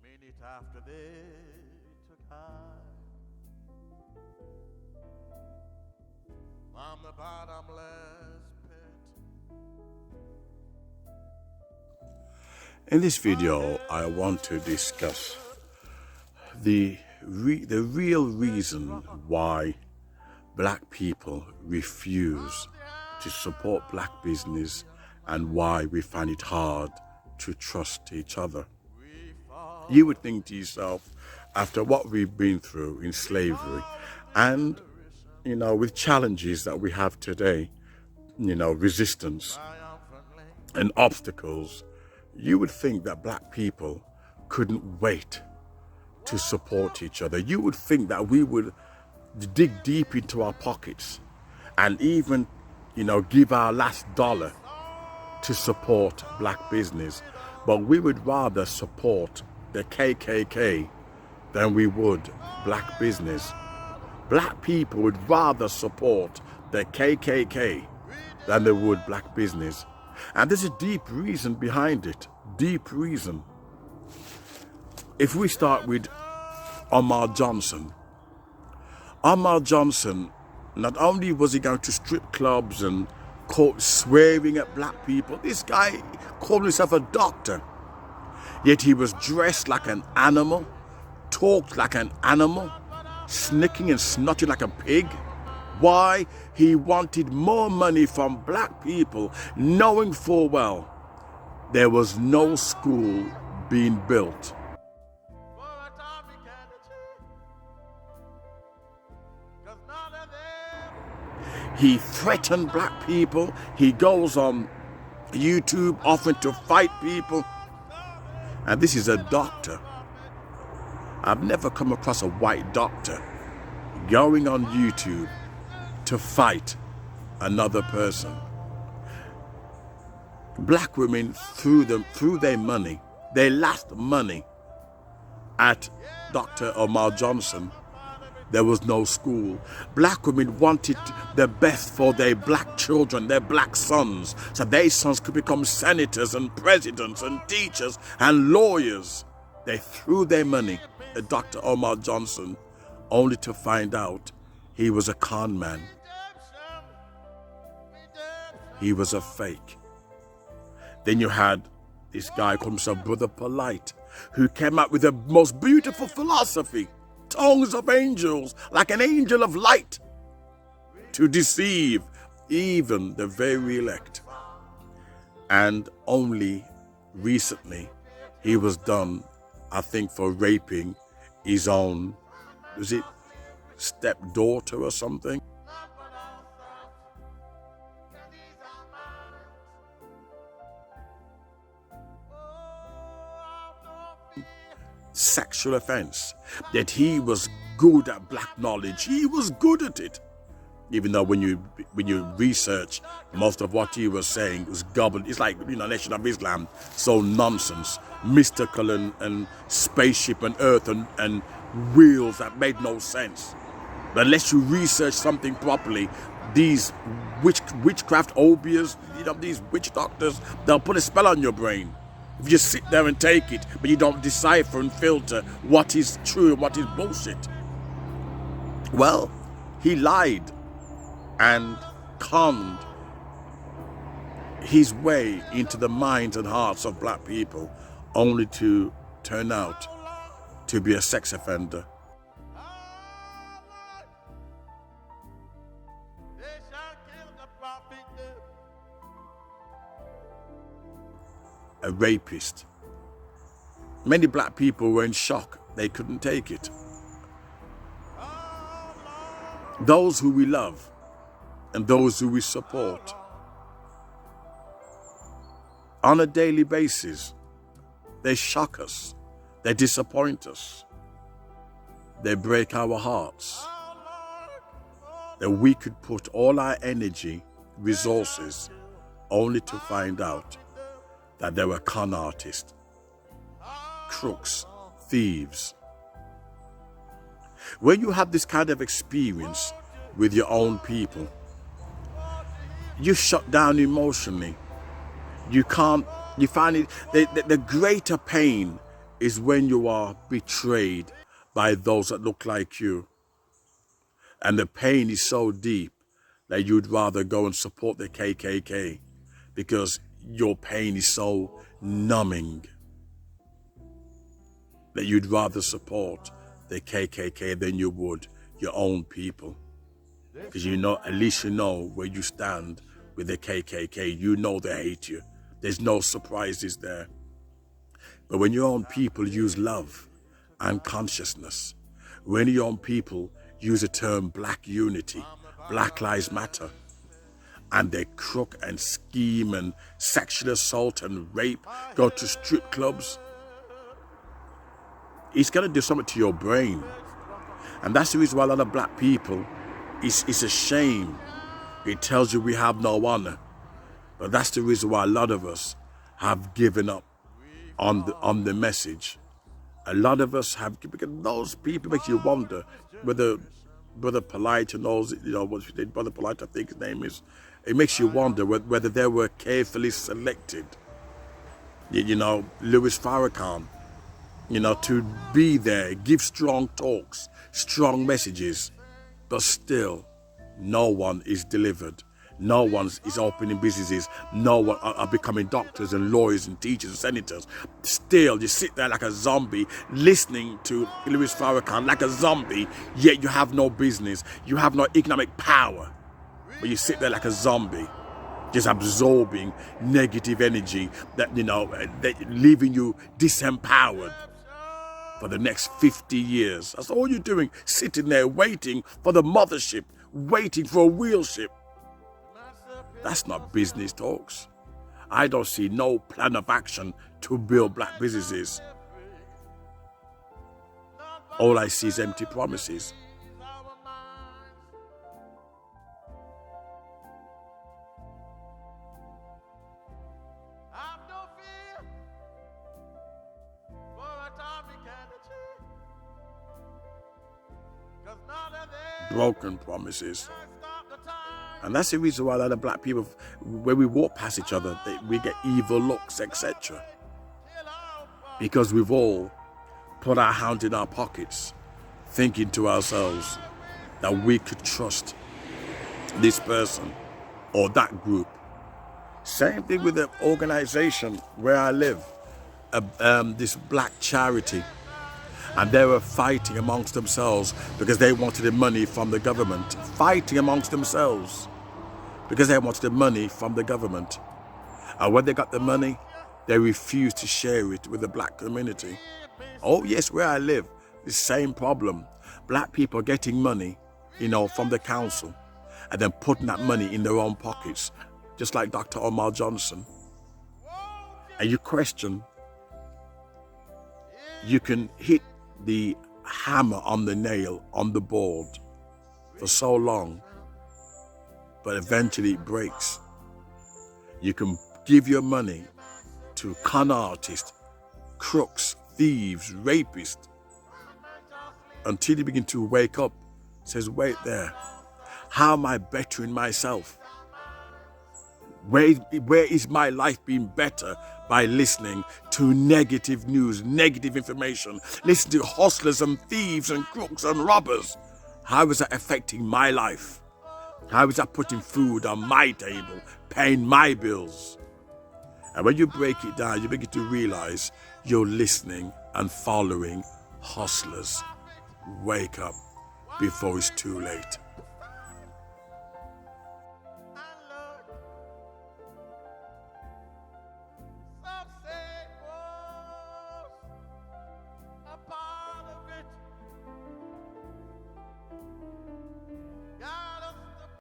Minute after they took high from the bottomless pit. In this video, I want to discuss the real reason why black people refuse to support black business and why we find it hard to trust each other. You would think to yourself, after what we've been through in slavery and, with challenges that we have today, resistance and obstacles, you would think that black people couldn't wait to support each other. You would think that we would dig deep into our pockets and even, give our last dollar to support black business. But we would rather support the KKK than we would black business. Black people would rather support the KKK than they would black business. And there's a deep reason behind it. Deep reason. If we start with Umar Johnson. Umar Johnson, not only was he going to strip clubs and swearing at black people, this guy called himself a doctor. Yet he was dressed like an animal, talked like an animal, snicking and snotting like a pig. Why? He wanted more money from black people, knowing full well there was no school being built. He threatened black people. He goes on YouTube offering to fight people. And this is a doctor. I've never come across a white doctor going on YouTube to fight another person. Black women threw their money, their last money at Dr. Umar Johnson. There was no school. Black women wanted the best for their black children, their black sons, so their sons could become senators and presidents and teachers and lawyers. They threw their money at Dr. Umar Johnson only to find out he was a con man. He was a fake. Then you had this guy called himself Brother Polight, who came up with the most beautiful philosophy. Tongues of angels, like an angel of light, to deceive even the very elect. And only recently he was done, I think, for raping his own, was it stepdaughter or something? Sexual offense. That he was good at black knowledge. He was good at it. Even though when you research, most of what he was saying was gobbled. It's like, Nation of Islam, so nonsense, mystical and spaceship and earth and wheels that made no sense. But unless you research something properly, these witchcraft obias, these witch doctors, they'll put a spell on your brain. If you sit there and take it, but you don't decipher and filter what is true and what is bullshit. Well, he lied and conned his way into the minds and hearts of black people, only to turn out to be a sex offender. A rapist. Many black people were in shock. They couldn't take it. Those who we love and those who we support on a daily basis, they shock us, they disappoint us, they break our hearts. That we could put all our energy, resources, only to find out that they were con artists, crooks, thieves. When you have this kind of experience with your own people, you shut down emotionally. You find it, the greater pain is when you are betrayed by those that look like you. And the pain is so deep that you'd rather go and support the KKK because your pain is so numbing that you'd rather support the KKK than you would your own people. Because you know, at least you know where you stand with the KKK. You know they hate you. There's no surprises there. But when your own people use love and consciousness, when your own people use the term black unity, Black Lives Matter, and they crook and scheme and sexual assault and rape, go to strip clubs, it's going to do something to your brain. And that's the reason why a lot of black people, it's a shame. It tells you we have no honor. But that's the reason why a lot of us have given up on the message. A lot of us have, because those people make you wonder whether Brother Polight and those, you know, what Brother Polight, I think his name is, it makes you wonder whether they were carefully selected. You know, Louis Farrakhan, you know, to be there, give strong talks, strong messages, but still no one is delivered. No one is opening businesses. No one are becoming doctors and lawyers and teachers and senators. Still, you sit there like a zombie, listening to Louis Farrakhan like a zombie, yet you have no business. You have no economic power. But you sit there like a zombie, just absorbing negative energy that, you know, that leaving you disempowered for the next 50 years. That's all you're doing, sitting there waiting for the mothership, waiting for a wheel ship. That's not business talks. I don't see no plan of action to build black businesses. All I see is empty promises. Broken promises. And that's the reason why a lot of black people, when we walk past each other, we get evil looks, etc. Because we've all put our hand in our pockets, thinking to ourselves that we could trust this person or that group. Same thing with the organization where I live, this black charity. And they were fighting amongst themselves because they wanted the money from the government. Fighting amongst themselves because they wanted the money from the government. And when they got the money, they refused to share it with the black community. Oh yes, where I live, the same problem. Black people getting money, you know, from the council and then putting that money in their own pockets, just like Dr. Umar Johnson. And you question, you can hit the hammer on the nail on the board for so long, but eventually it breaks. You can give your money to con artists, crooks, thieves, rapists, until you begin to wake up. Says, wait there, how am I bettering myself? Where is my life being better by listening to negative news, negative information, listen to hustlers and thieves and crooks and robbers? How is that affecting my life? How is that putting food on my table, paying my bills? And when you break it down, you begin to realize you're listening and following hustlers. Wake up before it's too late.